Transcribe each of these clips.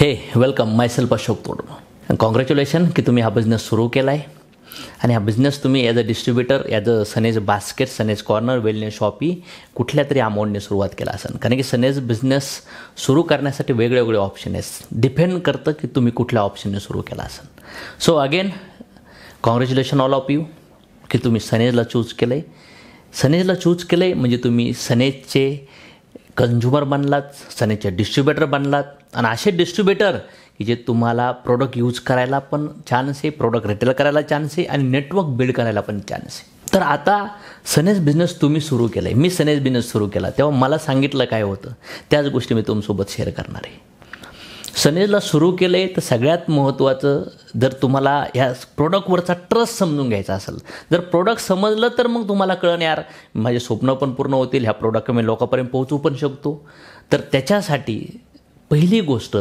हे welcome myself Ashok तोडणं. Congratulation की तुम्ही हा बिझनेस सुरू केला आहे आणि हा बिझनेस तुम्ही as a distributor, as a Sanej basket, Sanej corner, wellness shoppe कुठल्या तरी अमाऊंटने सुरुवात केला असेल. कारण की सनेज बिझनेस सुरू करण्यासाठी वेगळे ऑप्शन आहेत. डिपेंड करतं की तुम्ही कुठल्या ऑप्शनने सुरू केला असेल. So again congratulation all of you की तुम्ही सनेजला चूज केलं आहे. सनेजला चूज केलं आहे म्हणजे तुम्ही सनेजचे कंझ्युमर बनलात, सनेजचे डिस्ट्रीब्युटर बनलात आणि असे डिस्ट्रीब्युटर की जे तुम्हाला प्रोडक्ट यूज करायला पण चान्स आहे, प्रोडक्ट रिटेल करायला चान्स आहे आणि नेटवर्क बिल्ड करायला पण चान्स आहे. तर आता सनेज बिझनेस तुम्ही सुरू केलं आहे, मी सनेज बिझनेस सुरू केला तेव्हा मला सांगितलं काय होतं त्याच गोष्टी मी तुमच्यासोबत शेअर करणार आहे. सनेजला सुरू केलं आहे तर सगळ्यात महत्त्वाचं, जर तुम्हाला ह्या प्रोडक्टवरचा ट्रस्ट समजून घ्यायचा असेल, जर प्रोडक्ट समजलं तर मग तुम्हाला कळण यार माझे स्वप्न पण पूर्ण होतील, ह्या प्रोडक्ट मी लोकांपर्यंत पोहोचू पण शकतो. तर त्याच्यासाठी पहिली गोष्ट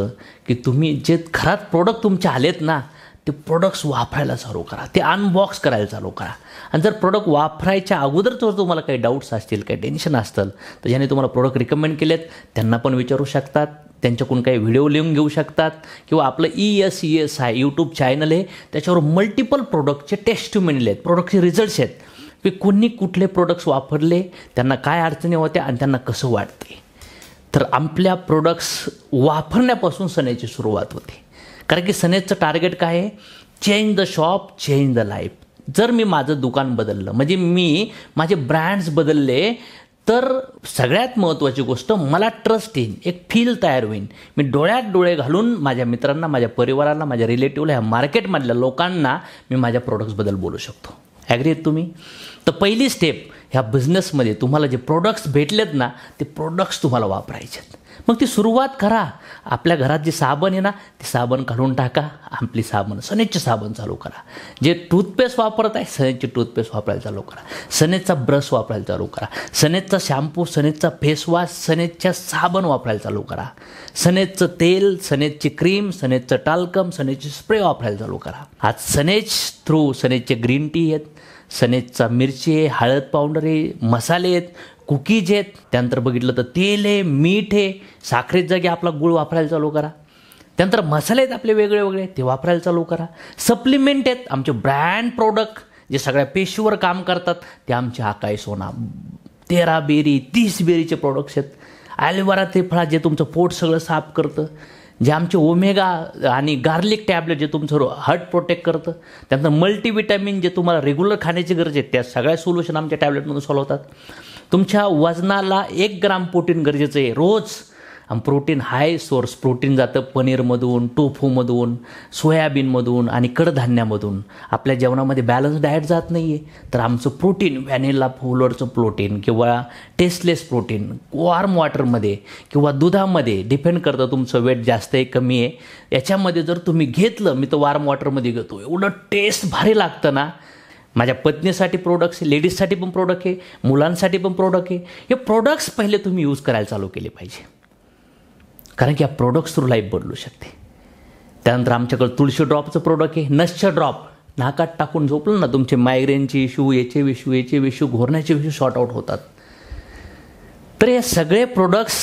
की तुम्ही जे घरात प्रोडक्ट तुमचे आलेत ना ते प्रोडक्ट्स वापरायला चालू करा, ते अनबॉक्स करायला चालू करा. आणि जर प्रोडक्ट वापरायच्या अगोदर जर तुम्हाला काही डाऊट्स असतील, काही टेन्शन असतील तर ज्याने तुम्हाला प्रोडक्ट रिकमेंड केलेत त्यांना पण विचारू शकतात, त्यांच्याकडून काही व्हिडिओ लिहून घेऊ शकतात किंवा आपलं ESES आहे यूट्यूब चॅनल आहे, त्याच्यावर मल्टिपल प्रोडक्टचे टेस्टिमोनियल आहेत, प्रोडक्टचे रिझल्ट्स आहेत की कोणी कुठले प्रोडक्ट्स वापरले, त्यांना काय अडचणी होत्या आणि त्यांना कसं वाटते. तर आपल्या प्रोडक्ट्स वापरण्यापासून सनेजची सुरुवात होते. कारण की सनेजचं टार्गेट काय आहे? Change the shop, change the life. जर मी माझं दुकान बदललं म्हणजे मी माझे ब्रँड्स बदलले तर सगळ्यात महत्त्वाची गोष्ट मला ट्रस्ट येईल, एक फील तयार होईल. मी डोळ्यात डोळे घालून माझ्या मित्रांना, माझ्या परिवाराला, माझ्या रिलेटिव्हला, ह्या मार्केटमधल्या लोकांना मी माझ्या प्रोडक्ट्सबद्दल बोलू शकतो. ॲग्री आहेत तुम्ही? तर पहिली स्टेप ह्या बिझनेसमध्ये तुम्हाला जे प्रोडक्ट्स भेटलेत ना ते प्रोडक्ट्स तुम्हाला वापरायचे आहेत. मग ती सुरुवात करा. आपल्या घरात जे साबण आहे ना ते साबण काढून टाका, आपली साबण सनेजचे साबण चालू करा. जे टूथपेस्ट वापरत आहे सनेजची टूथपेस्ट वापरायला चालू करा, सनेजचा ब्रश वापरायला चालू करा, सनेजचा शॅम्पू, सनेजचा फेसवॉश, सनेजच्या साबण वापरायला चालू करा, सनेजचं तेल, सनेजची क्रीम, सनेजचं टाल्कम, सनेजची स्प्रे वापरायला चालू करा. आज सनेज थ्रू सनेजचे ग्रीन टी आहेत, सनेजचा मिरची आहे, हळद पावडर आहे, मसाले आहेत, कुकीज आहेत, त्यानंतर बघितलं तर तेल आहे, मीठ आहे, साखरेत जागी आपला गूळ वापरायला चालू करा. त्यानंतर मसाले आहेत आपले वेगळे ते वापरायला चालू करा. सप्लिमेंट आहेत आमचे ब्रँड प्रोडक्ट जे सगळ्या पेशीवर काम करतात ते आमचे आकाई सोना, 13 बेरी, 30 बेरीचे प्रोडक्ट्स आहेत. ॲलोवेरा त्रिफळा जे तुमचं पोट सगळं साफ करतं, जे आमचे ओमेगा आणि गार्लिक टॅबलेट जे तुमचं हार्ट प्रोटेक्ट करतं, त्यानंतर मल्टीविटॅमिन जे तुम्हाला रेग्युलर खाण्याची गरज आहे त्या सगळ्या सोल्युशन आमच्या टॅबलेटमधून सॉल्व्ह होतात. तुमच्या वजनाला 1 ग्राम प्रोटीन गरजेचं आहे रोज. आणि प्रोटीन हाय सोर्स प्रोटीन जातं पनीरमधून, टोफूमधून, सोयाबीनमधून आणि कडधान्यामधून. आपल्या जेवणामध्ये बॅलन्स डाएट जात नाही आहे तर आमचं प्रोटीन व्हॅनिला फ्लेवरचं प्रोटीन किंवा टेस्टलेस प्रोटीन वॉर्म वॉटरमध्ये किंवा दुधामध्ये, डिपेंड करतं तुमचं वेट जास्त आहे कमी आहे, याच्यामध्ये जर तुम्ही घेतलं, मी तर वॉर्म वॉटरमध्ये घेतो, एवढं टेस्ट भारी लागतं ना. माझ्या पत्नीसाठी प्रोडक्ट्स आहे, लेडीजसाठी पण प्रोडक्ट आहे, मुलांसाठी पण प्रोडक्ट आहे. हे प्रोडक्ट्स पहिले तुम्ही यूज करायला चालू केले पाहिजे कारण की या प्रोडक्ट्स थ्रू लाईफ बदलू शकते. त्यानंतर आमच्याकडे तुळशी ड्रॉपचं प्रोडक्ट आहे, नसच्या ड्रॉप नाकात टाकून झोपलं ना तुमचे मायग्रेनचे इश्यू, याचे इश्यू, घोरण्याचे इश्यू शॉर्ट आउट होतात. तर हे सगळे प्रोडक्ट्स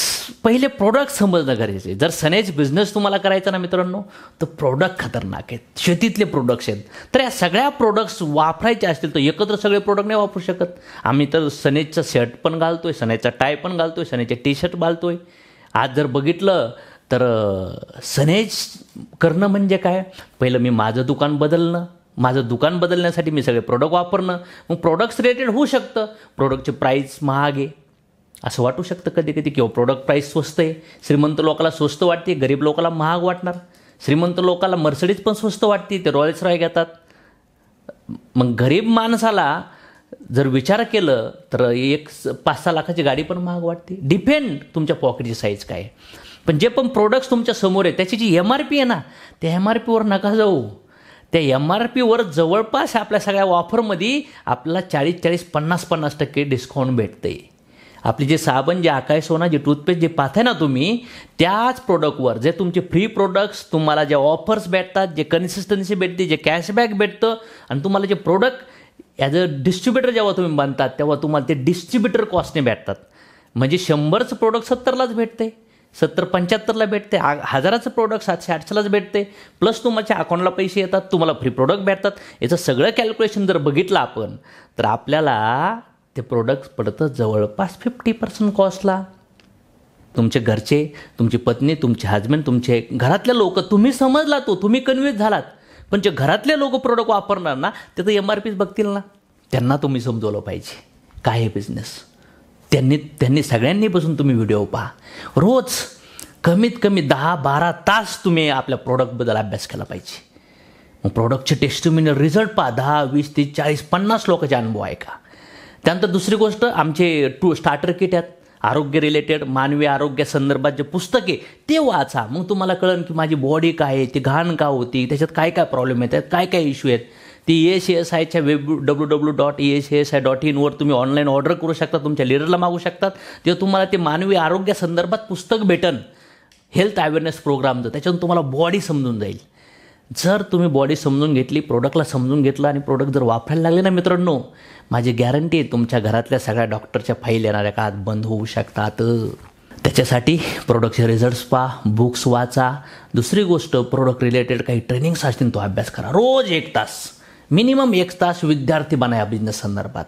पहिले प्रोडक्ट समजणं गरजेचं आहे. जर सनेज बिझनेस तुम्हाला करायचा ना मित्रांनो तर प्रोडक्ट खतरनाक आहेत, शेतीतले प्रोडक्ट्स आहेत. तर या सगळ्या प्रोडक्ट्स वापरायचे असतील तर एकत्र सगळे प्रोडक्ट नाही वापरू शकत. आम्ही तर सनेजचं शर्ट पण घालतोय, सनेजचा टाय पण घालतोय, सनेजचे टी-शर्ट घालतोय. आज जर बघितलं तर सनेज करणं म्हणजे काय, पहिलं मी माझं दुकान बदलणं, माझं दुकान बदलण्यासाठी मी सगळे प्रोडक्ट वापरणं. मग प्रोडक्ट्स रिलेटेड होऊ शकतं, प्रोडक्टचे प्राईस महाग आहे असं वाटू शकतं कधी कधी, किंवा प्रोडक्ट प्राईस स्वस्त आहे, श्रीमंत लोकाला स्वस्त वाटते, गरीब लोकाला महाग वाटणार. श्रीमंत लोकाला मर्सिडीज पण स्वस्त वाटते, ते रॉयल्स रॉय घेतात. मग गरीब माणसाला जर विचार केलं तर 5-6 लाखाची गाडी पण महाग वाटते. डिपेंड तुमच्या पॉकेटची साईज काय आहे. पण जे पण प्रोडक्ट्स तुमच्या समोर आहे त्याची जी MRP आहे ना त्या MRPवर नका जाऊ. त्या MRPवर जवळपास आपल्या सगळ्या ऑफरमध्ये आपल्याला 40-40, 50-50% डिस्काउंट भेटते. आपली जे साबण, जे आकाई सोना, जे टूथपेस्ट जे पाहताय ना तुम्ही त्याच प्रोडक्टवर जे तुमचे फ्री प्रोडक्ट्स, तुम्हाला जे ऑफर्स भेटतात, जे कन्सिस्टन्सी भेटते, जे कॅशबॅक भेटतं आणि तुम्हाला जे प्रोडक्ट ॲज अ डिस्ट्रीब्युटर जेव्हा तुम्ही बनतात तेव्हा तुम्हाला ते डिस्ट्रीब्युटर कॉस्टने भेटतात. म्हणजे 100चं प्रोडक्ट 70लाच भेटते, 70-75ला भेटते, हजाराचं प्रोडक्ट 700-800लाच भेटते, प्लस तुमच्या अकाउंटला पैसे येतात, तुम्हाला फ्री प्रोडक्ट भेटतात. याचं सगळं कॅल्क्युलेशन जर बघितलं आपण तर आपल्याला ते प्रोडक्ट पडतं जवळपास 50% कॉस्टला. तुमचे घरचे, तुमची पत्नी, तुमचे हजबंड, तुमचे घरातले लोक, तुम्ही समजला तुम्ही कन्व्हिन्स झालात, पण जे घरातले लोक प्रोडक्ट वापरणार ना ते तर MRPच बघतील ना. त्यांना तुम्ही समजवलं पाहिजे काय आहे बिझनेस. त्यांनी सगळ्यांनी बसून तुम्ही व्हिडिओ पहा. रोज कमीत कमी 10-12 तास तुम्ही आपल्या प्रोडक्टबद्दल अभ्यास केला पाहिजे. मग प्रोडक्टचे टेस्टिमोनियल रिझल्ट पहा. 10, 20, 30, 40, 50 लोकांचे अनुभव आहे का. त्यानंतर दुसरी गोष्ट, आमचे स्टार्टर किट आहेत, आरोग्य रिलेटेड मानवी आरोग्यासंदर्भात जे पुस्तके ते वाचा. मग तुम्हाला कळेल की माझी बॉडी काय आहे, ती घाण का होती, त्याच्यात काय काय प्रॉब्लेम येतात, काय काय इश्यू आहेत. ती ESASIच्या www.ESASI.in वर तुम्ही ऑनलाईन ऑर्डर करू शकता, तुमच्या लीडरला मागू शकतात. तेव्हा तुम्हाला ते मानवी आरोग्यासंदर्भात पुस्तक भेटन, हेल्थ अवेअरनेस प्रोग्रामचं. त्याच्यातून तुम्हाला बॉडी समजून जाईल. जर तुम्ही बॉडी समजून घेतली, प्रोडक्टला समजून घेतलं आणि प्रोडक्ट जर वापरायला लागले ना मित्रांनो, माझी गॅरंटी आहे तुमच्या घरातल्या सगळ्या डॉक्टरच्या फाईल येणाऱ्या काळात बंद होऊ शकतात. त्याच्यासाठी प्रोडक्टचे रिझल्ट्स पहा, बुक्स वाचा. दुसरी गोष्ट, प्रोडक्ट रिलेटेड काही ट्रेनिंग्स असतील तो अभ्यास करा. रोज 1 तास, मिनिमम 1 तास विद्यार्थी बना या बिझनेस संदर्भात.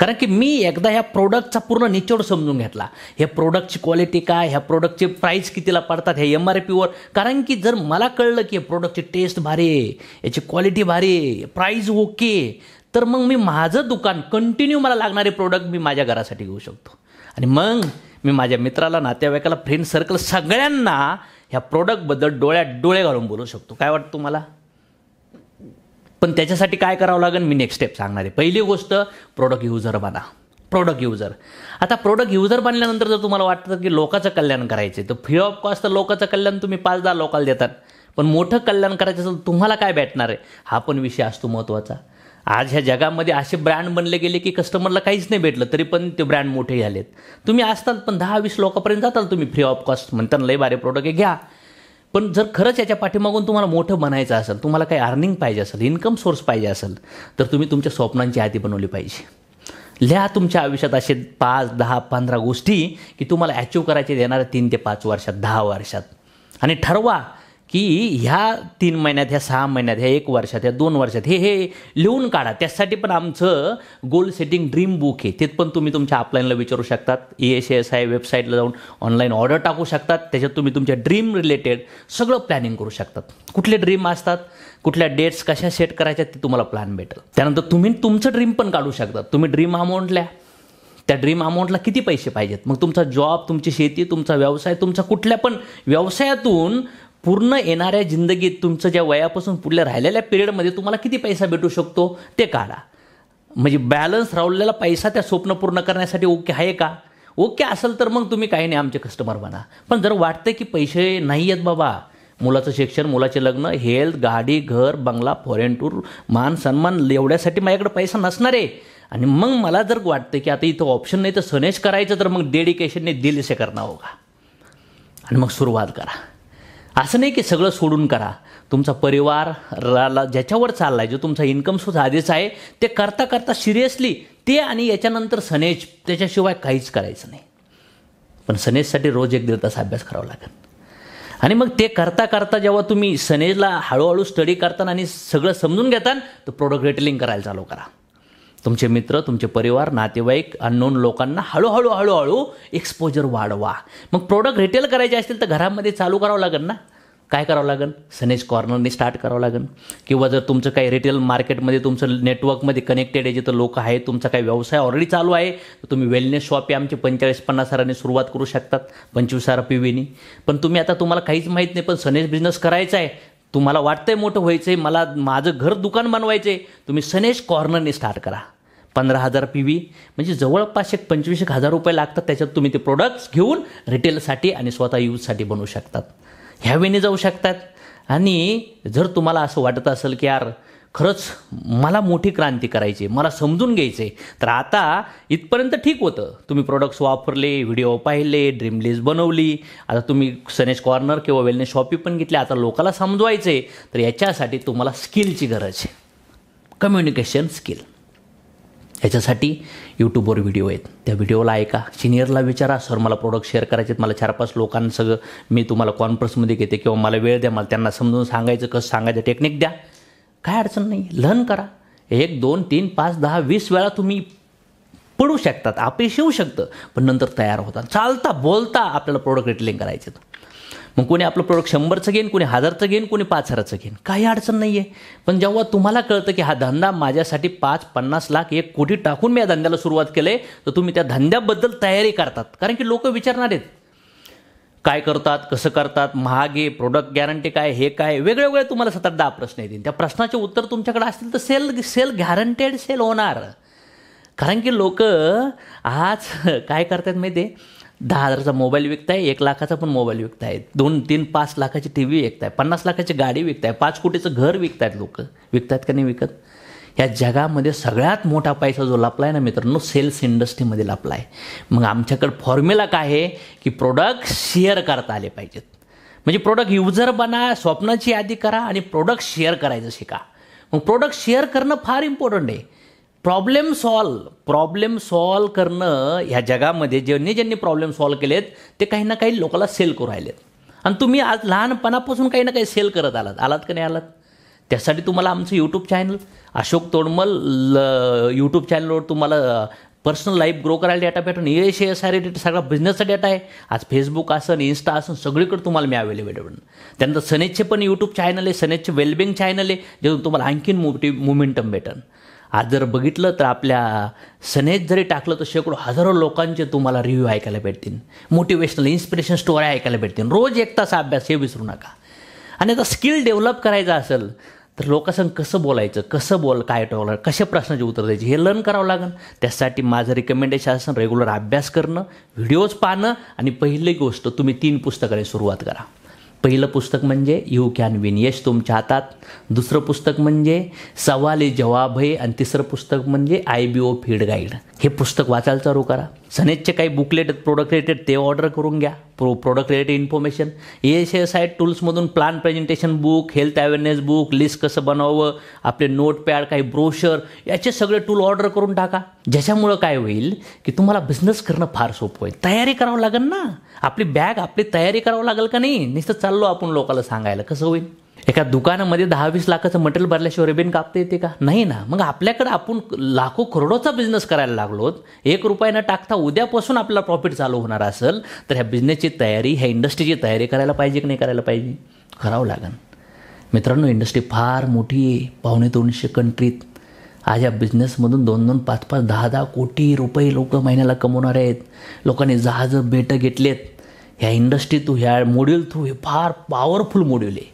कारण की मी एकदा ह्या प्रोडक्टचा पूर्ण निचोड समजून घेतला. ह्या प्रोडक्टची क्वालिटी काय, ह्या प्रोडक्टचे प्राईस कितीला पडतात, ह्या MRPवर. कारण की जर मला कळलं की प्रोडक्टची टेस्ट भारी आहे, याची क्वालिटी भारी आहे, प्राईस ओके, तर मग मी माझं दुकान कंटिन्यू मला लागणारे प्रोडक्ट मी माझ्या घरासाठी घेऊ शकतो. आणि मग मी माझ्या मित्राला, नातेवाईकाला, फ्रेंड सर्कल सगळ्यांना ह्या प्रोडक्टबद्दल डोळ्यात डोळे घालून बोलू शकतो. काय वाटतं तुम्हाला. पण त्याच्यासाठी काय करावं लागेल मी नेक्स्ट स्टेप सांगणार आहे. पहिली गोष्ट, प्रोडक्ट युजर बना. Product user. आता प्रोडक्ट युजर बनल्यानंतर जर तुम्हाला वाटतं की लोकांचं कल्याण करायचं तर फ्री ऑफ कॉस्ट लोकांचं कल्याण तुम्ही 5-10 लोकांना देतात. पण मोठं कल्याण करायचं असेल तुम्हाला काय भेटणार आहे हा पण विषय असतो महत्त्वाचा. आज ह्या जगामध्ये असे ब्रँड बनले गेले की कस्टमरला काहीच नाही भेटलं तरी पण ते ब्रँड मोठे झालेत. तुम्ही असताल पण 10-20 लोकांपर्यंत जाताल तुम्ही फ्री ऑफ कॉस्ट. म्हणतात लय भारी प्रोडक्ट आहे घ्या. पण जर खरंच याच्या पाठीमागून तुम्हाला मोठं बनायचं असेल, तुम्हाला काही अर्निंग पाहिजे असेल, इन्कम सोर्स पाहिजे असेल, तर तुम्ही तुमच्या स्वप्नांची यादी बनवली पाहिजे. लिहा तुमच्या आयुष्यात असे 5, 10, 15 गोष्टी की तुम्हाला अचीव करायचे येणाऱ्या 3 ते 5 वर्षात, 10 वर्षात. आणि ठरवा की ह्या 3 महिन्यात, ह्या 6 महिन्यात, ह्या 1 वर्षात, ह्या 2 वर्षात हे लिहून काढा. त्यासाठी पण आमचं गोल सेटिंग ड्रीम बुक आहे. ते पण तुम्ही तुमच्या अपलाईनला विचारू शकतात. ESASI वेबसाईटला जाऊन ऑनलाईन ऑर्डर टाकू शकतात. त्याच्यात तुम्ही तुमच्या ड्रीम रिलेटेड सगळं प्लॅनिंग करू शकतात. कुठले ड्रीम असतात, कुठल्या डेट्स कशा सेट करायच्या ते तुम्हाला प्लॅन भेटेल. त्यानंतर तुम्ही तुमचं ड्रीम पण काढू शकतात. तुम्ही ड्रीम अमाऊंटल्या, त्या ड्रीम अमाऊंटला किती पैसे पाहिजेत. मग तुमचा जॉब, तुमची शेती, तुमचा व्यवसाय, तुमचा कुठल्या पण व्यवसायातून पूर्ण येणाऱ्या जिंदगीत तुमचं ज्या वयापासून पुढल्या राहिलेल्या पिरियडमध्ये तुम्हाला किती पैसा भेटू शकतो ते काढा. म्हणजे बॅलन्स राहिलेला पैसा त्या स्वप्न पूर्ण करण्यासाठी ओके आहे का. ओके असेल तर मग तुम्ही काही नाही आमचे कस्टमर बना. पण जर वाटतं की पैसे नाही आहेत बाबा, मुलाचं शिक्षण, मुलाचे लग्न, हेल्थ, गाडी, घर, बंगला, फॉरेन टूर, मान सन्मान एवढ्यासाठी माझ्याकडे पैसा नसणार आहे आणि मग मला जर वाटतं की आता इथं ऑप्शन नाही तर सनेश करायचं, तर मग डेडिकेशनने दिल से करना होगा आणि मग सुरुवात करा. असं नाही की सगळं सोडून करा. तुमचा परिवार ज्याच्यावर चालला आहे, जो तुमचा इन्कम सोर्स आधीच आहे, ते करता करता सिरियसली ते आणि याच्यानंतर सनेज, त्याच्याशिवाय काहीच करायचं नाही. पण सनेजसाठी रोज 1-1.5 तास अभ्यास करावा लागेल. आणि मग ते करता करता जेव्हा तुम्ही सनेजला हळूहळू स्टडी करताना आणि सगळं समजून घेता तर प्रोडक्ट रिटेलिंग करायला चालू करा. तुमचे मित्र, तुमचे परिवार, नातेवाईक, अननोन लोकांना हळूहळू एक्सपोजर वाढवा. मग प्रोडक्ट रिटेल करायचे असतील तर घरामध्ये चालू करावं लागेल ना. काय करावं लागेल, सनेज कॉर्नरने स्टार्ट करावं लागेल. किंवा जर तुमचं काही रिटेल मार्केटमध्ये तुमचं नेटवर्कमध्ये कनेक्टेड आहे, जिथं लोक आहेत, तुमचा काही व्यवसाय ऑलरेडी चालू आहे, तर तुम्ही वेलनेस शॉप आहे आमची 45-50 हजारांनी सुरुवात करू शकतात, 25,000 PVनी. पण तुम्ही आता तुम्हाला काहीच माहीत नाही पण सनेज बिझनेस करायचा आहे, तुम्हाला वाटतंय मोठं व्हायचं आहे, मला माझं घर दुकान बनवायचं आहे, तुम्ही सनेज कॉर्नरने स्टार्ट करा. 15,000 PV म्हणजे जवळपास 25,000 रुपये लागतात. त्याच्यात तुम्ही ते प्रोडक्ट्स घेऊन रिटेलसाठी आणि स्वतः यूजसाठी बनवू शकतात. ह्या वेळी जाऊ शकतात. आणि जर तुम्हाला असं वाटत असेल की यार खरंच मला मोठी क्रांती करायची, मला समजून घ्यायचे, तर आता इथपर्यंत ठीक होतं. तुम्ही प्रोडक्ट्स वापरले, व्हिडिओ पाहिले, ड्रीम लिस्ट बनवली, आता तुम्ही सनेज कॉर्नर किंवा वेलनेस शॉपी पण घेतली, आता लोकांना समजवायचे. तर याच्यासाठी तुम्हाला स्किलची गरज आहे, कम्युनिकेशन स्किल. याच्यासाठी यूट्यूबवर व्हिडिओ आहेत, त्या व्हिडिओला ऐका, सिनियरला विचारा, सर मला प्रोडक्ट शेअर करायचे आहेत, मला 4-5 लोकांसगळं मी तुम्हाला कॉन्फरन्समध्ये घेते किंवा मला वेळ द्या, मला त्यांना समजून सांगायचं, कसं सांगायचं टेक्निक द्या, काय अडचण नाही, लर्न करा. 1, 2, 3, 5, 10, 20 वेळा तुम्ही पडू शकतात, अपयश येऊ शकतं, पण नंतर तयार होता, चालता बोलता आपल्याला प्रोडक्ट रिटेलिंग करायचं. मग कोणी आपलं प्रोडक्ट 100चं घेईन, कोणी 1000चं घेईन, कोणी 5,000चं घेईन, काही अडचण नाही आहे. पण जेव्हा तुम्हाला कळतं की हा धंदा माझ्यासाठी 5-50 लाख 1 कोटी टाकून मी या धंद्याला सुरुवात केलं आहे, तर तुम्ही त्या धंद्याबद्दल तयारी करतात. कारण की लोक विचारणार आहेत काय करतात, कसं करतात, महाग आहे, प्रोडक्ट गॅरंटी काय, हे काय, वेगवेगळे तुम्हाला 7-10 प्रश्न येतील. त्या प्रश्नाचे उत्तर तुमच्याकडे असतील तर सेल गॅरंटेड सेल होणार. कारण की लोक आज काय करतात माहिती आहे, 10,000चा मोबाईल विकताय, 1 लाखाचा पण मोबाईल विकतायत, 2-3, 5 लाखाची TV विकताय, 50 लाखाची गाडी विकताय, 5 कोटीचं घर विकतायत. लोक विकतायत का नाही विकत? या जगामध्ये सगळ्यात मोठा पैसा जो लपला आहे ना मित्रांनो, सेल्स इंडस्ट्रीमध्ये लपला आहे. मग आमच्याकडे फॉर्म्युला काय आहे की प्रोडक्ट शेअर करता आले पाहिजेत. म्हणजे प्रोडक्ट युजर बना, स्वप्नाची यादी करा आणि प्रोडक्ट शेअर करायचं शिका. मग प्रोडक्ट शेअर करणं फार इम्पॉर्टंट आहे. प्रॉब्लेम सॉल्व करणं ह्या जगामध्ये ज्यांनी प्रॉब्लेम सॉल्व केलेत ते काही ना काही लोकांना सेल करू राहिलेत. आणि तुम्ही आज लहानपणापासून काही ना काही सेल करत आलात का नाही आलात? त्यासाठी तुम्हाला आमचं YouTube channel Ashok Todmal YouTube चॅनलवर तुम्हाला पर्सनल लाईफ ग्रो करायला डेटा भेटून ESR डेटा सगळा बिझनेसचा डेटा आहे. आज फेसबुक असन, इन्स्टा असन, सगळीकडे तुम्हाला मी अवेलेबल आहे. त्यानंतर सनेजचे पण यूट्यूब चॅनल आहे, सनेजचे वेलबिंग चॅनल आहे, ज्यातून तुम्हाला आणखीन मोमेंटम भेटेल. आज जर बघितलं तर आपल्या सनेज जरी टाकलं तर शेकडो हजारो लोकांचे तुम्हाला रिव्ह्यू ऐकायला भेटतील, मोटिवेशनल इन्स्पिरेशन स्टोरी ऐकायला भेटतील. रोज 1 तास अभ्यास हे विसरू नका. आणि आता स्किल डेव्हलप करायचं असेल तर लोकांसंग कसं बोलायचं, काय ठेवलं, कशा प्रश्नाचे उत्तर द्यायचे हे लर्न करावं लागेल. त्यासाठी माझं रिकमेंडेशन असेल रेग्युलर अभ्यास करणं, व्हिडिओज पाहणं आणि पहिली गोष्ट तुम्ही 3 पुस्तकाने सुरुवात करा. पहिलं पुस्तक म्हणजे यू कॅन विन, यश तुमच्या हातात. दुसरं पुस्तक म्हणजे सवाल जवाब आहे आणि तिसरं पुस्तक म्हणजे IBO फीड गाईड. हे पुस्तक वाचायला चालू करा. सनेजचे काही बुकलेट आहेत प्रोडक्ट रिलेटेड ते ऑर्डर करून घ्या. प्रोडक्ट रिलेटेड इन्फॉर्मेशन ESR टूल्समधून plan presentation book, health awareness book, list कसं बनवावं, आपले नोटपॅड, काही ब्रोशर, याचे सगळे टूल ऑर्डर करून टाका. ज्याच्यामुळं काय होईल की तुम्हाला बिझनेस करणं फार सोपं होईल. तयारी करावं लागेल ना, आपली तयारी करावं लागेल का नाही? नुसतं चाललो आपण लोकांना सांगायला कसं होईल? एका दुकानामध्ये 10-20 लाखाचं मटेरियल भरल्याशिवाय रिबीन कापता येते का? नाही ना. मग आपल्याकडे आपण लाखो करोडोचा बिझनेस करायला लागलोत, 1 रुपया न टाकता उद्यापासून आपल्याला प्रॉफिट चालू होणार असेल तर ह्या बिझनेसची तयारी, ह्या इंडस्ट्रीची तयारी करायला पाहिजे की नाही करायला पाहिजे? करावं लागेल. मित्रांनो, इंडस्ट्री फार मोठी आहे. 250 कंट्रीत आज या बिझनेसमधून 2-2, 5-5, 10-10 कोटी रुपये लोक महिन्याला कमवणार आहेत. लोकांनी जहाजं बेटं घेतलेत. ह्या इंडस्ट्री ह्या मॉड्यूल हे फार पॉवरफुल मॉड्यूल आहे.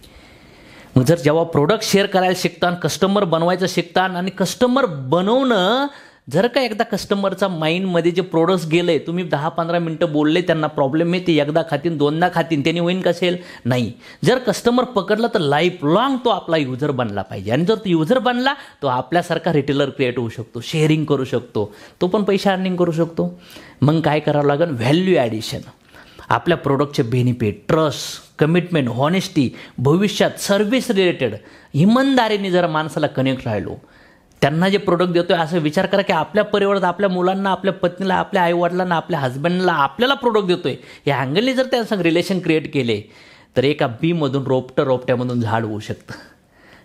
मग जर जेव्हा प्रोडक्ट शेअर करायला शिकता, कस्टमर बनवायचं शिकता आणि कस्टमर बनवणं, जर का एकदा कस्टमरचा माइंडमध्ये जे प्रोडक्ट्स गेले, तुम्ही 10-15 मिनटं बोलले, त्यांना प्रॉब्लेम आहे, ते एकदा खातीन 2दा खातीन, त्यांनी होईन कसेल? नाही. जर कस्टमर पकडला तर लाईफ लॉंग तो आपला युजर बनला पाहिजे. आणि जर तो युजर बनला तो आपल्यासारखा रिटेलर क्रिएट होऊ शकतो, शेअरिंग करू शकतो, तो पण पैसे अर्निंग करू शकतो. मग काय करावं लागेल? Value addition. आपल्या प्रोडक्टचे बेनिफिट, ट्रस्ट, कमिटमेंट, हॉनेस्टी, भविष्यात सर्व्हिस रिलेटेड इमानदारीने जर माणसाला कनेक्ट राहिलो, त्यांना जे प्रोडक्ट देतोय असं विचार करा की आपल्या परिवारात, आपल्या मुलांना, आपल्या पत्नीला, आपल्या आईवडिलांना, आपल्या हजबंडला आपल्याला प्रोडक्ट देतोय, या अँगलने जर त्यांचं रिलेशन क्रिएट केले तर एका बीमधून रोपट्यामधून झाड होऊ शकतं.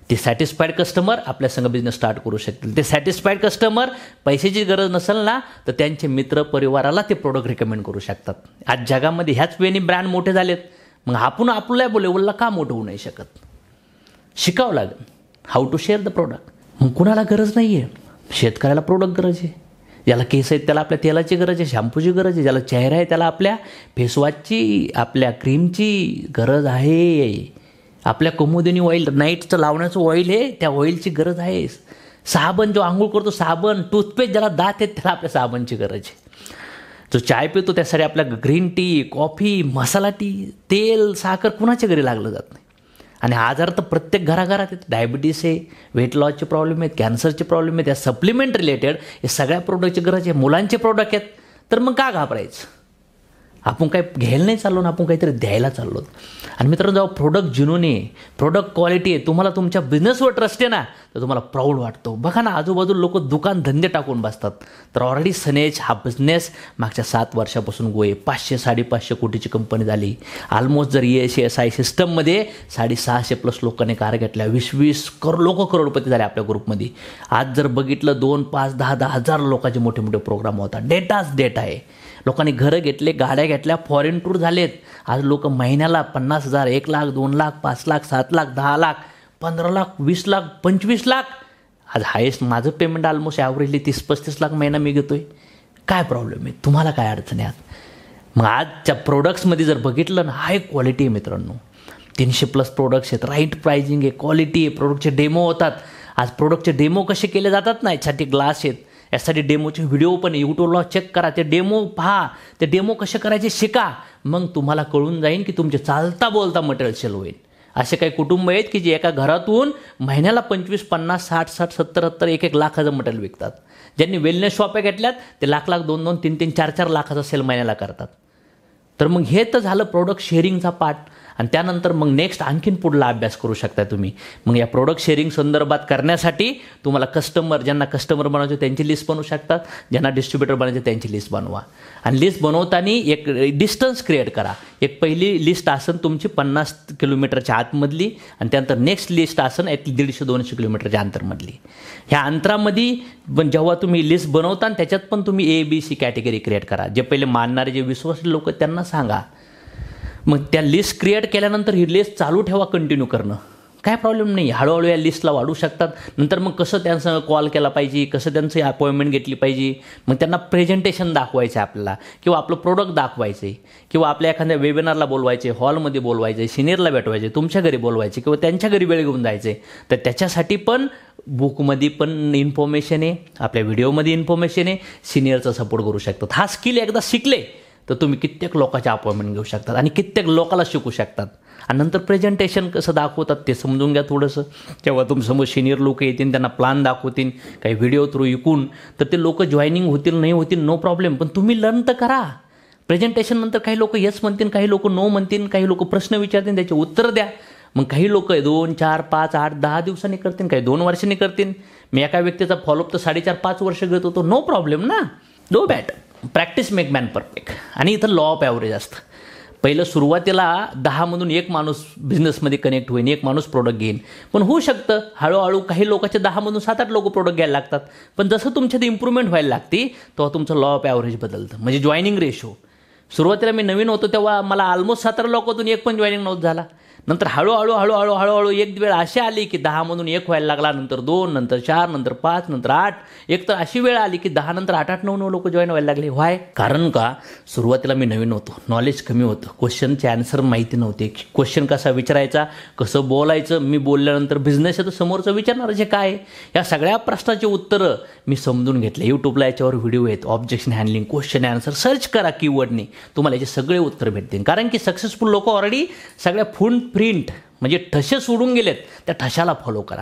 ते सॅटिस्फाईड कस्टमर आपल्या संग बिझनेस स्टार्ट करू शकतील. ते सॅटिस्फाईड कस्टमर पैशाची गरज नसेल ना तर त्यांचे मित्र परिवाराला ते प्रोडक्ट रिकमेंड करू शकतात. आज जगामध्ये ह्याच वेळी ब्रँड मोठे झालेत. मग आपण आपल्या लेवलला का मोठं होऊ नाही शकत? शिकावं लागेल how to share the product. मग कुणाला गरज नाही आहे? शेतकऱ्याला प्रोडक्ट गरज आहे. ज्याला केस आहेत त्याला आपल्या तेलाची गरज आहे, शॅम्पूची गरज आहे. ज्याला चेहरा आहे त्याला आपल्या फेसवॉशची, आपल्या क्रीमची गरज आहे. आपल्या कुमुदिनी ऑइल, नाईटचं लावण्याचं ऑइल आहे, त्या ऑइलची गरज आहे. साबण, जो आंघोळ करतो साबण, टूथपेस्ट, ज्याला दात आहेत त्याला आपल्या साबणची गरज आहे. जो चाय पितो त्यासाठी आपल्या ग्रीन टी, कॉफी, मसाला टी, तेल, साखर कुणाच्या घरी लागलं जात नाही. आणि आजार तर प्रत्येक घराघरात आहेत. डायबिटीस आहे, वेट लॉसचे प्रॉब्लेम आहेत, कॅन्सरचे प्रॉब्लेम आहेत, या सप्लिमेंट रिलेटेड हे सगळ्या प्रोडक्टची गरज आहे. मुलांचे प्रोडक्ट आहेत तर मग का घाबरायचं? आपण काय घ्यायला नाही चाललो ना, आपण काहीतरी द्यायला चाललो. आणि मित्रांनो, जेव्हा प्रोडक्ट जिनून आहे, प्रोडक्ट क्वालिटी आहे, तुम्हाला तुमच्या बिझनेसवर ट्रस्ट आहे ना, तर तुम्हाला प्राऊड वाटतो. बघा ना, आजूबाजू लोक दुकान धंदे टाकून बसतात. तर ऑलरेडी सनेज हा बिझनेस मागच्या 7 वर्षापासून गोय 500-550 कोटीची कंपनी झाली. ऑलमोस्ट जर ESI सिस्टममध्ये 650+ लोकांनी कार घेतल्या, 20-20 लोक करोडपती झाले आपल्या ग्रुपमध्ये. आज जर बघितलं 2, 5, 10 हजार लोकांचे मोठे मोठे प्रोग्राम होतात. डेटाच डेटा आहे. लोकांनी घरं घेतले, गाड्या घेतल्या, फॉरेन टूर झालेत. आज लोक महिन्याला 50,000, 1 लाख, 2 लाख, 5 लाख, 7 लाख, 10 लाख, 15 लाख, 20 लाख, 25 लाख. आज हायेस्ट माझं पेमेंट ऑलमोस्ट ॲव्हरेजली 30-35 लाख महिना मी घेतोय. काय प्रॉब्लेम आहे? तुम्हाला काय अडचण आहे? मग आजच्या प्रोडक्ट्समध्ये जर बघितलं ना, हाय क्वालिटी आहे मित्रांनो. 300+ प्रोडक्ट्स आहेत, राईट प्राइजिंग आहे, क्वालिटी आहे, प्रोडक्टचे डेमो होतात. आज प्रोडक्टचे डेमो कसे केले जातात ना, यासाठी ग्लास आहेत, यासाठी डेमोचे व्हिडिओ पण यूट्यूबला चेक करा, ते डेमो पहा, ते डेमो कसे करायचे शिका. मग तुम्हाला कळून जाईल की तुमचे चालता बोलता मटेरियल सेल होईल. असे काही कुटुंब आहेत की जे एका घरातून महिन्याला 25, 50, 60, 70, 1 लाखाचं मटेरियल विकतात. ज्यांनी वेलनेस शॉप्या घेतल्यात ते लाख, 2, 3, 4 लाखाचा सेल महिन्याला करतात. तर मग हे तर झालं प्रोडक्ट शेअरिंगचा पार्ट. आणि त्यानंतर मग नेक्स्ट आणखीन पुढला अभ्यास करू शकता तुम्ही. मग या प्रोडक्ट शेअरिंग संदर्भात करण्यासाठी तुम्हाला ज्यांना कस्टमर बनवायचे त्यांची लिस्ट बनवू शकतात, ज्यांना डिस्ट्रीब्युटर बनायचे त्यांची लिस्ट बनवा. आणि लिस्ट बनवताना एक डिस्टन्स क्रिएट करा. एक पहिली लिस्ट असेल तुमची 50 किलोमीटरच्या आतमधली, आणि त्यानंतर नेक्स्ट लिस्ट असेल 150-200 किलोमीटरच्या अंतरमधली. ह्या अंतरामध्ये पण जेव्हा तुम्ही लिस्ट बनवता त्याच्यात पण तुम्ही ABC कॅटेगरी क्रिएट करा. जे पहिले मानणारे, जे विश्वासू लोक त्यांना सांगा. मग त्या लिस्ट क्रिएट केल्यानंतर ही लिस्ट चालू ठेवा, कंटिन्यू करणं, काय प्रॉब्लेम नाही. हळूहळू या लिस्टला वाढू शकतात. नंतर मग कसं त्यांचं कॉल केला पाहिजे, कसं त्यांची अपॉइंटमेंट घेतली पाहिजे, मग त्यांना प्रेझेंटेशन दाखवायचं आहे आपल्याला, किंवा आपलं प्रोडक्ट दाखवायचं आहे, किंवा आपल्या एखाद्या वेबिनारला बोलवायचे, हॉलमध्ये बोलवायचे, सिनियरला भेटवायचे, तुमच्या घरी बोलवायचे, किंवा त्यांच्या घरी वेळ घेऊन जायचे. तर त्याच्यासाठी पण बुकमध्ये पण इन्फॉर्मेशन आहे, आपल्या व्हिडिओमध्ये इन्फॉर्मेशन आहे, सिनियरचा सपोर्ट करू शकतात. हा स्किल एकदा शिकले तर तुम्ही कित्येक लोकांचे अपॉइंटमेंट घेऊ शकतात आणि कित्येक लोकांना शिकू शकतात. आणि नंतर प्रेझेंटेशन कसं दाखवतात ते समजून घ्या थोडंसं. जेव्हा तुमच्यासमोर सिनियर लोक येतील, त्यांना प्लान दाखवतील, काही व्हिडिओ थ्रू ऐकून, तर ते लोक जॉईनिंग होतील नाही होतील नो प्रॉब्लेम, पण तुम्ही लर्न तर करा. प्रेझेंटेशन नंतर काही लोक येस म्हणतील, काही लोक नो म्हणतील, काही लोक प्रश्न विचारतील, त्याचे उत्तर द्या. मग काही लोक 2, 4, 5, 8, 10 दिवसांनी करतील, काही 2 वर्षांनी करतील. मी एका व्यक्तीचा फॉलोअप तर 4.5-5 वर्ष घेत होतो, नो प्रॉब्लेम ना, no but. Practice make man perfect. आणि इथं लॉ ऑफ ॲव्हरेज असतं. पहिलं सुरुवातीला 10मधून 1 माणूस बिझनेसमध्ये कनेक्ट होईल, 1 माणूस प्रोडक्ट घेईल. पण होऊ शकतं हळूहळू काही लोकांचे 10मधून 7-8 लोक प्रोडक्ट घ्यायला लागतात. पण जसं तुमच्यात इम्प्रूव्हमेंट व्हायला लागते तेव्हा तुमचं लॉ ऑफ ॲव्हरेज बदलतं. म्हणजे जॉईनिंग रेशो. सुरुवातीला मी नवीन होतो तेव्हा मला ऑलमोस्ट 17 लोकांतून 1 पण जॉईनिंग नव्हतं झाला. नंतर हळूहळू एक वेळ अशी आली की 10मधून 1 व्हायला लागला, नंतर 2, नंतर 4, नंतर 5, नंतर 8. एक तर अशी वेळ आली की 10 नंतर 8-8, 9-9 लोक जॉईन व्हायला लागले. व्हाय? कारण का सुरुवातीला मी नवीन होतो, नॉलेज कमी होतं, क्वेश्चनचे आन्सर माहिती नव्हते, क्वेश्चन कसा विचारायचा, कसं बोलायचं. मी बोलल्यानंतर बिझनेस आहे तर समोरचं विचारणार जे काय, या सगळ्या प्रश्नाचे उत्तरं मी समजून घेतले. यूट्यूबला याच्यावर व्हिडिओ आहेत, objection handling, question answer, search करा कीवर्डने, तुम्हाला याचे सगळे उत्तर भेटतील. कारण की सक्सेसफुल लोक ऑलरेडी सगळ्या फुल प्रिंट म्हणजे ठसे सोडून गेलेत, त्या ठशाला फॉलो करा.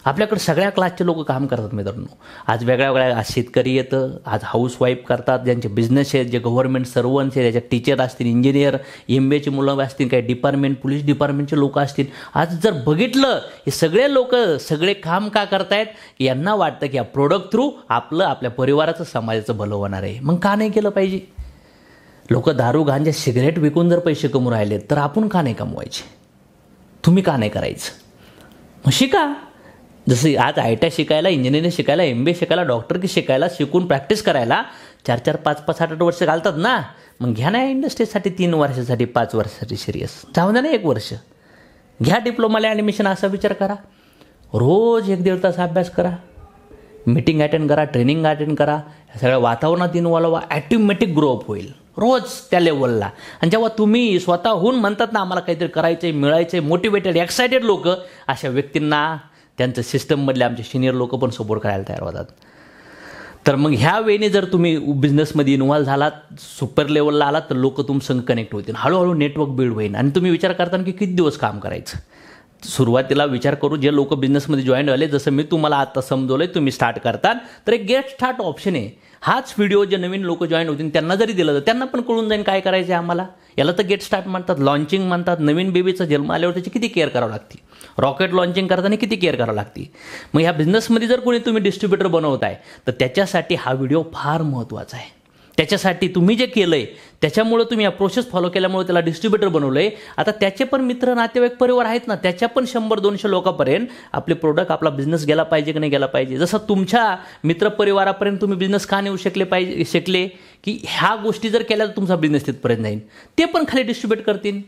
आपल्याकडे सगळ्या क्लासचे लोक काम करतात मित्रांनो. आज वेगळ्या आज शेतकरी येतं, आज हाऊसवाईफ करतात, ज्यांचे बिझनेस आहेत, जे गव्हर्नमेंट सर्वंट्स आहेत, ज्याच्या टीचर असतील, इंजिनियर, MBAची मुलं असतील, काही डिपार्टमेंट, पोलीस डिपार्टमेंटचे लोक असतील. आज जर बघितलं हे सगळे लोक सगळे काम का करतायत, यांना वाटतं की या प्रोडक्ट थ्रू आपल्या परिवाराचं, समाजाचं भलं होणार आहे. मग का नाही केलं पाहिजे? लोक दारू, गांजा, सिगरेट विकून जर पैसे कमवून राहिले तर आपण का नाही कमवायचे? तुम्ही का नाही करायचं? मग शिका. जसं आज ITI शिकायला, इंजिनिअरिंग शिकायला, MBA शिकायला, डॉक्टरकी शिकायला, शिकून प्रॅक्टिस करायला 4-4, 5-5, 8-8 वर्ष घालतात ना. मग घ्या ना इंडस्ट्रीसाठी 3 वर्षासाठी, 5 वर्षासाठी सिरियस जाऊ द्या ना, 1 वर्ष घ्या डिप्लोमाला ॲडमिशन. असा विचार करा. रोज 1-1.5 तास अभ्यास करा, मीटिंग अटेंड करा, ट्रेनिंग अटेंड करा, ह्या सगळ्या वातावरणात इन्व्हॉल्व व्हा, ॲटोमॅटिक ग्रोअप होईल रोज त्या लेवलला. आणि जेव्हा तुम्ही स्वतःहून म्हणतात ना आम्हाला काहीतरी करायचं आहे, मिळायचं आहे, मोटिवेटेड, एक्सायटेड लोक, अशा व्यक्तींना त्यांचं सिस्टममधले आमचे सिनियर लोक पण सपोर्ट करायला तयार होतात. तर मग ह्या वेळेने जर तुम्ही बिझनेसमध्ये इन्व्हॉल्व झालात, सुपर लेवलला आलात, तर लोक तुमच्यासंग कनेक्ट होतील, हळूहळू नेटवर्क बिल्ड होईल. आणि तुम्ही विचार करता की किती दिवस काम करायचं. सुरुवातीला विचार करू, जे लोक बिझनेसमध्ये जॉईन झाले, जसं मी तुम्हाला आता समजवलं आहे, तुम्ही स्टार्ट करतात तर एक गेट स्टार्ट ऑप्शन आहे. हाच व्हिडिओ जे नवीन लोक जॉईन होतील त्यांना जरी दिलं तर त्यांना पण कळून जाईल काय करायचं आहे आम्हाला. याला तर गेट स्टार्ट म्हणतात, लॉन्चिंग म्हणतात. नवीन बेबीचा जन्म आल्यावर त्याची किती केअर करावं लागते, रॉकेट लॉन्चिंग करताना किती केअर करावं लागते. मग ह्या बिझनेसमध्ये जर कोणी तुम्ही डिस्ट्रीब्युटर बनवताय तर त्याच्यासाठी हा व्हिडिओ फार महत्त्वाचा आहे. त्याच्यासाठी तुम्ही जे केलं आहे त्याच्यामुळं तुम्ही या प्रोसेस फॉलो केल्यामुळे त्याला डिस्ट्रीब्युटर बनवलं आहे. आता त्याचे पण मित्र, नातेवाईक, परिवार आहेत ना, त्याच्या पण 100-200 लोकांपर्यंत आपले प्रोडक्ट, आपला बिझनेस गेला पाहिजे की नाही गेला पाहिजे. जसं तुमच्या मित्रपरिवारापर्यंत तुम्ही बिझनेस का नेऊ शकले की ह्या गोष्टी जर केल्या तर तुमचा बिझनेस तिथपर्यंत जाईल, ते पण खाली डिस्ट्रीब्यूट करतील.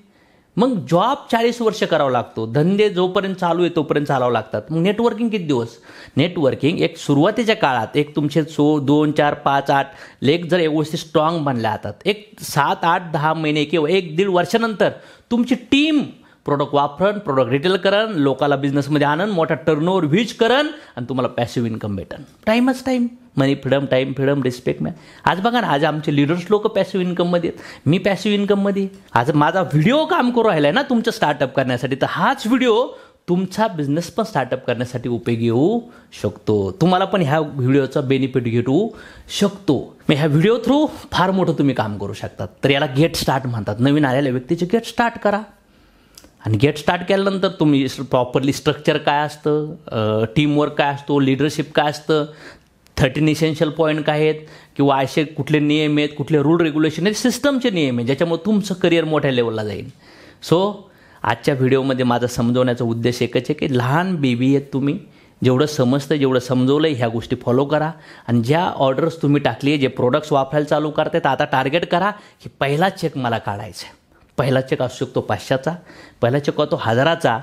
मग जॉब 40 वर्ष करावा लागतो, धंदे जोपर्यंत चालू आहे तोपर्यंत चालावं लागतात. मग नेटवर्किंग किती दिवस? नेटवर्किंग एक सुरुवातीच्या काळात एक तुमचे 2, 4, 5, 8 लेख जर व्यवस्थित स्ट्रॉंग बनल्या जातात, एक 7, 8, 10 महिने किंवा 1-1.5 वर्षानंतर तुमची टीम प्रोडक्ट वापरण, प्रोडक्ट रिटेल करण, लोकाला बिझनेसमध्ये आणन, मोठा टर्नओव्हर व्हीच करण आणि तुम्हाला पॅसिव्ह इन्कम भेटन. टाईमच टाईम, मनी फ्रीडम, टाईम फ्रीडम, रिस्पेक्ट. आज बघा ना, आज आमचे लिडर्स लोक पॅसिव्ह इन्कममध्ये आहेत, मी पॅसिव्ह इन्कममध्ये. आज माझा व्हिडिओ काम करू राहिला आहे ना तुमचं स्टार्टअप करण्यासाठी, तर हाच व्हिडिओ तुमचा बिझनेस पण स्टार्टअप करण्यासाठी उपयोगी येऊ शकतो. तुम्हाला पण ह्या व्हिडिओचा बेनिफिट घेऊ शकतो. मग ह्या व्हिडिओ थ्रू फार मोठं तुम्ही काम करू शकतात. तर याला गेट स्टार्ट म्हणतात. नवीन आलेल्या व्यक्तीचे गेट स्टार्ट करा. आणि गेट स्टार्ट केल्यानंतर तुम्ही प्रॉपरली स्ट्रक्चर काय असतं, टीमवर्क काय असतो, लिडरशिप काय असतं, 13 इसेन्शियल पॉईंट काय आहेत, किंवा असे कुठले नियम आहेत, कुठले रूल रेग्युलेशन आहेत, सिस्टमचे नियम आहेत ज्याच्यामुळे तुमचं करिअर मोठ्या लेवलला जाईल. सो आजच्या व्हिडिओमध्ये माझा समजवण्याचा उद्देश एकच आहे की लहान बेबी आहेत तुम्ही, जेवढं समजतं, जेवढं समजवलं आहे ह्या गोष्टी फॉलो करा. आणि ज्या ऑर्डर्स तुम्ही टाकली आहे, जे प्रोडक्ट्स वापरायला चालू करतायत, आता टार्गेट करा की पहिला चेक मला काढायचा आहे. पहिला चेक असू शकतो 500चा, पहिला चेक होतो 1000चा,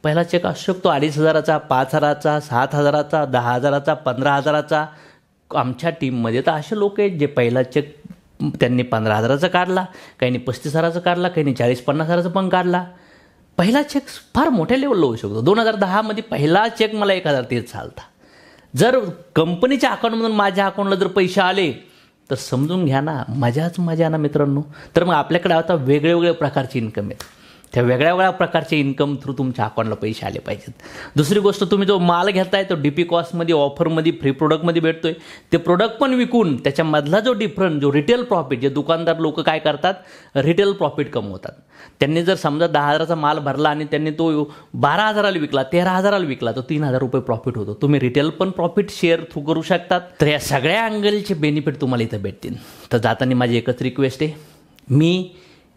पहिला चेक असू शकतो 2500चा, 5000चा, 7000चा, 10000चा, 15000चा. आमच्या टीममध्ये तर असे लोक आहेत जे पहिला चेक त्यांनी 15000चा काढला, काहींनी 35000चा काढला, काहींनी 40-50,000चा पण काढला. पहिला चेक फार मोठ्या लेवलला होऊ शकतो. 2010मध्ये पहिला चेक मला 1030 चालता. जर कंपनीच्या अकाउंटमधून माझ्या अकाउंटला जर पैसे आले तर समजून घ्या ना, मजाच मजा ना मित्रांनो. तर मग आपल्याकडे आता वेगवेगळ्या प्रकारची इन्कम आहेत. त्या वेगळ्या प्रकारचे इन्कम थ्रू तुमच्या अकाउंटला पैसे आले पाहिजेत. दुसरी गोष्ट, तुम्ही जो माल घेताय तो डीपी कॉस्टमध्ये, ऑफरमध्ये, फ्री प्रोडक्टमध्ये भेटतोय, ते प्रोडक्ट पण विकून त्याच्यामधला जो डिफरन्स, जो रिटेल प्रॉफिट, जे दुकानदार लोक काय करतात, रिटेल प्रॉफिट कमवतात. त्यांनी जर समजा 10,000चा माल भरला आणि त्यांनी तो 12,000ला विकला, 13,000ला विकला, तर 3,000 रुपये प्रॉफिट होतो. तुम्ही रिटेल पण प्रॉफिट शेअर थ्रू करू शकतात. तर या सगळ्या अँगलचे बेनिफिट तुम्हाला इथं भेटतील. तर जाताना माझी एकच रिक्वेस्ट आहे, मी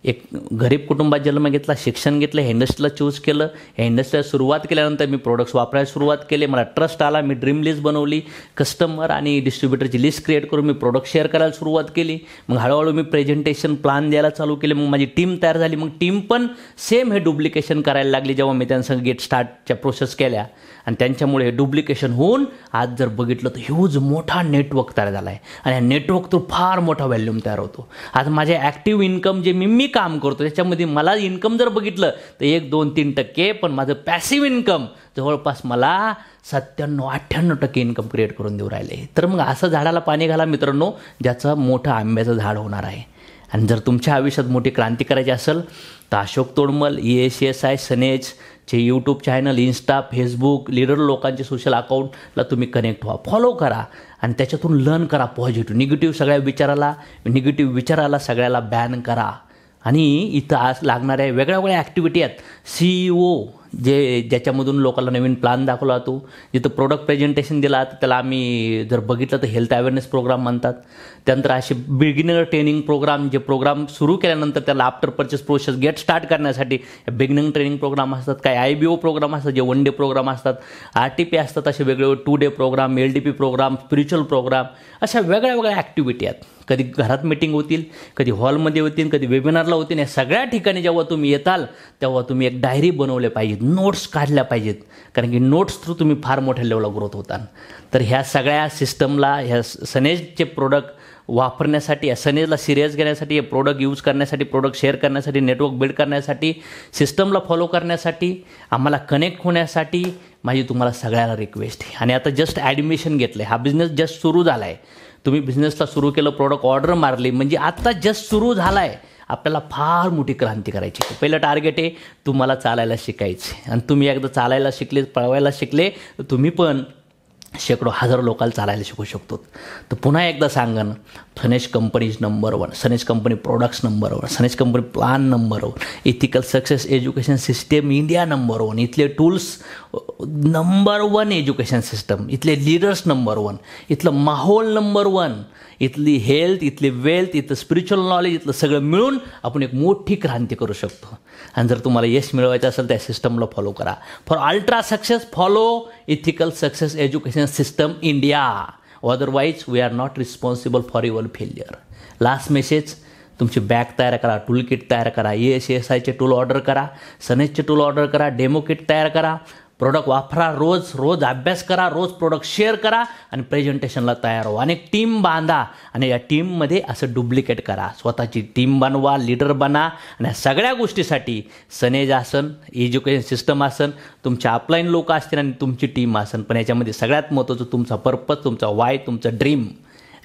एक गरीब कुटुंबात जन्म घेतला, शिक्षण घेतलं, ह्या इंडस्ट्रीला चूज केलं. ह्या इंडस्ट्रीला सुरुवात केल्यानंतर मी प्रोडक्ट्स वापरायला सुरुवात केले, मला ट्रस्ट आला, मी ड्रीम लिस्ट बनवली, कस्टमर आणि डिस्ट्रीब्युटरची लिस्ट क्रिएट करून मी प्रोडक्ट शेअर करायला सुरुवात केली. मग हळूहळू मी प्रेझेंटेशन प्लॅन द्यायला चालू केले. मग माझी टीम तयार झाली. मग टीम पण सेम हे डुप्लिकेशन करायला लागली जेव्हा मी त्यांचं गेट स्टार्टच्या प्रोसेस केल्या. आणि त्यांच्यामुळे हे डुप्लिकेशन होऊन आज जर बघितलं तर ह्यूज मोठा नेटवर्क तयार झाला आहे. आणि ह्या नेटवर्क तो फार मोठा व्हॅल्यूम तयार होतो. आज माझे ॲक्टिव्ह इन्कम जे मी काम करतो त्याच्यामध्ये मला इन्कम जर बघितलं तर 1-2-3%, पण माझं पॅसिव्ह इन्कम जवळपास मला 97-98% इन्कम क्रिएट करून देऊ राहिले. तर मग असं झाडाला पाणी घाला मित्रांनो, ज्याचं मोठं आंब्याचं झाड होणार आहे. आणि जर तुमच्या आयुष्यात मोठी क्रांती करायची असेल तर अशोक तोडमल, ESSI सनेजचे YouTube channel, Insta, Facebook, leader लोकांचे सोशल अकाउंटला तुम्ही कनेक्ट व्हा, फॉलो करा आणि त्याच्यातून लर्न करा. पॉझिटिव्ह, निगेटिव्ह विचाराला सगळ्याला बॅन करा. आणि इथं आज लागणाऱ्या वेगळ्या ॲक्टिव्हिटी आहेत. CEO ज्याच्यामधून लोकांना नवीन प्लॅन दाखवला जातो, जिथं प्रोडक्ट प्रेझेंटेशन दिला तर त्याला आम्ही जर बघितलं तर हेल्थ अवेअरनेस प्रोग्राम म्हणतात. त्यानंतर असे बिगिनर ट्रेनिंग प्रोग्राम, जे प्रोग्राम सुरू केल्यानंतर त्याला after purchase process get start करण्यासाठी बिगिनिंग ट्रेनिंग प्रोग्राम असतात. काही IBO प्रोग्राम असतात, जे 1 डे प्रोग्राम असतात, RTP असतात, असे वेगवेगळे 2 day program, LDP program, spiritual program, अशा वेगळ्या ॲक्टिव्हिटी आहेत. कधी घरात मीटिंग होतील, कधी हॉलमध्ये होतील, कधी वेबिनारला होतील. या सगळ्या ठिकाणी जेव्हा तुम्ही येताल तेव्हा तुम्ही एक डायरी बनवले पाहिजेत, नोट्स काढल्या पाहिजेत, कारण की नोट्स थ्रू तुम्ही फार मोठ्या लेवलला ग्रोथ होता. तर ह्या सगळ्या सिस्टमला, ह्या सनेजचे प्रोडक्ट वापरण्यासाठी, या सनेजला सिरियस घेण्यासाठी, हे प्रोडक्ट यूज करण्यासाठी, प्रोडक्ट शेअर करण्यासाठी, नेटवर्क बिल्ड करण्यासाठी, सिस्टमला फॉलो करण्यासाठी, आम्हाला कनेक्ट होण्यासाठी माझी तुम्हाला सगळ्याला रिक्वेस्ट आहे. आणि आता जस्ट ॲडमिशन घेतलं आहे, हा बिझनेस जस्ट सुरू झाला आहे. तुम्ही बिझनेसला सुरू केलं, प्रोडक्ट ऑर्डर मारली, म्हणजे आत्ता जस्ट सुरू झाला आहे. आपल्याला फार मोठी क्रांती करायची आहे. पहिलं टार्गेट आहे तुम्हाला चालायला शिकायचे, आणि तुम्ही एकदा चालायला शिकले, पळवायला शिकले, तर तुम्ही पण शेकडो हजारो लोकांना चालायला शिकू शकतो. तर पुन्हा एकदा सांगन, सनेज कंपनी इज नंबर 1, सनेज कंपनी प्रोडक्ट्स नंबर 1, सनेज company plan number 1, ethical success education system India number 1, इथले टूल्स नंबर 1 एज्युकेशन सिस्टम, इथले लीडर्स नंबर 1, इथलं माहोल नंबर 1, इथली हेल्थ, इथली वेल्थ, इथलं स्पिरिच्युअल नॉलेज, इथलं सगळं मिळून आपण एक मोठी क्रांती करू शकतो. आणि जर तुम्हाला यश मिळवायचं असेल त्या सिस्टमला फॉलो करा. For ultra success follow ethical success education system India, otherwise we are not responsible for your failure. Last message, तुमची बॅग तयार करा, टूल किट तयार करा, ESIचे टूल ऑर्डर करा, सनेजचे टूल ऑर्डर करा, डेमो किट तयार करा, प्रोडक्ट वापरा, रोज अभ्यास करा, रोज प्रोडक्ट शेअर करा आणि प्रेझेंटेशनला तयार व्हा आणि एक टीम बांधा आणि या टीममध्ये असं डुप्लिकेट करा. स्वतःची टीम बनवा, लीडर बना आणि या सगळ्या गोष्टीसाठी सनेज असन, एज्युकेशन सिस्टम असन, तुमच्या अपलाईन लोक असतील आणि तुमची टीम असन, पण याच्यामध्ये सगळ्यात महत्त्वाचं तुमचा पर्पज, तुमचा वाय, तुमचं ड्रीम.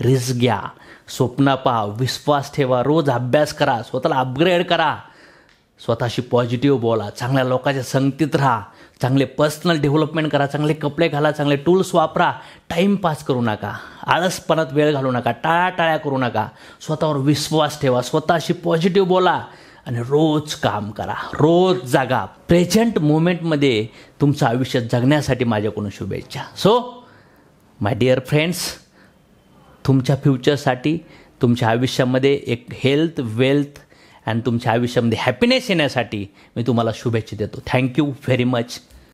रिस्क घ्या, स्वप्न पहा, विश्वास ठेवा, रोज अभ्यास करा, स्वतःला अपग्रेड करा, स्वतःशी पॉझिटिव्ह बोला, चांगल्या लोकांच्या संगतीत राहा, चांगले पर्सनल डेव्हलपमेंट करा, चांगले कपडे घाला, चांगले टूल्स वापरा, टाईमपास करू नका, आळसपणात वेळ घालू नका, टाळाटाळ्या करू नका, स्वतःवर विश्वास ठेवा, स्वतःशी पॉझिटिव्ह बोला आणि रोज काम करा, रोज जागा. प्रेझेंट मोमेंटमध्ये तुमचं आयुष्य जगण्यासाठी माझ्याकडून शुभेच्छा. सो माय डिअर फ्रेंड्स, तुमच्या फ्युचरसाठी, तुमच्या आयुष्यामध्ये एक हेल्थ, वेल्थ आणि तुमच्या आयुष्यामध्ये हॅपीनेस येण्यासाठी मी तुम्हाला शुभेच्छा देतो. Thank you very much.